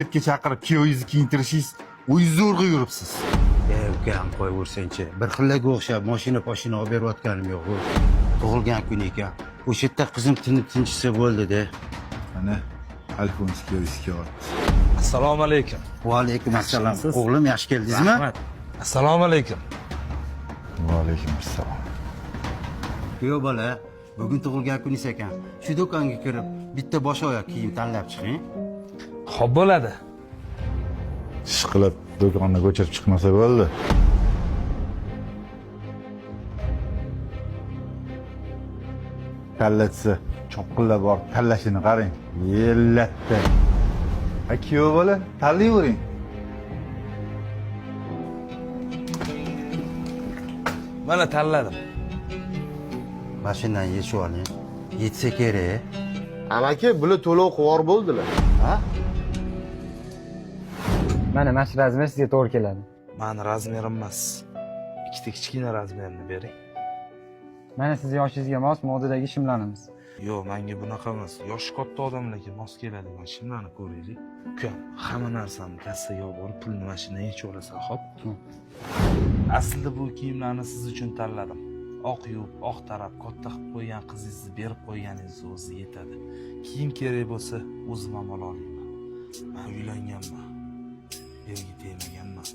Erkekka chaqirib kuyovingizni kiyintirishingiz o'zingiz zo'rg'a yuribsiz. Ukam qo'yaversanchi. Bir xillaga o'xshab mashina olib berayotganim yo'q. Tug'ilgan kun ekan. O'sha yerda qizim tinchisa bo'ldi-da. Mana alfons kelyapti. Assalomu alaykum. Va alaykum assalom. O'g'lim yaxshi keldingizmi? Rahmat. Assalomu alaykum. Va alaykum assalom. Kuyov bola, bugun tug'ilgan kuningiz ekan. Shu do'konga kirib, bitta bosh oyoq kiyim tanlab chiqing. Xo'p bo'ladi. Ishqilib do'konni ko'chirib chiqmasa bo'ldi. Kallatsa cho'qqillab bor, kallashini qarang. Yellatdi. Kuyov bola, tanlayvering. Mana tanladim. Mashinani yechib oling. Yetsa kerak. Amaki, bular to'lov quvor bo'ldilar. Ha? Mana shu razmer sizga to'g'ri keladi. Mani razmerim emas. Ikkita kichkina razmerni bering. Mana siz yoshingizga mos modadagi shimlarimiz. Yo'q, menga bunaqa emas. Yoshi katta odamlarga mos keladigan shimlarni ko'raylik. Ukam, hamma narsamni kassaga olib borib, pulni mashinaga yechib olasan, xo'p? Aslida bu kiyimlarni siz uchun tanladim. Oq yub, oq tarab, katta qilib qo'ygan qizingizni berib qo'yganingiz o'zi yetadi. Kiyim kerak bo'lsa, o'zim ham ola olaman. Men uylanganman. Erga tegmaganman.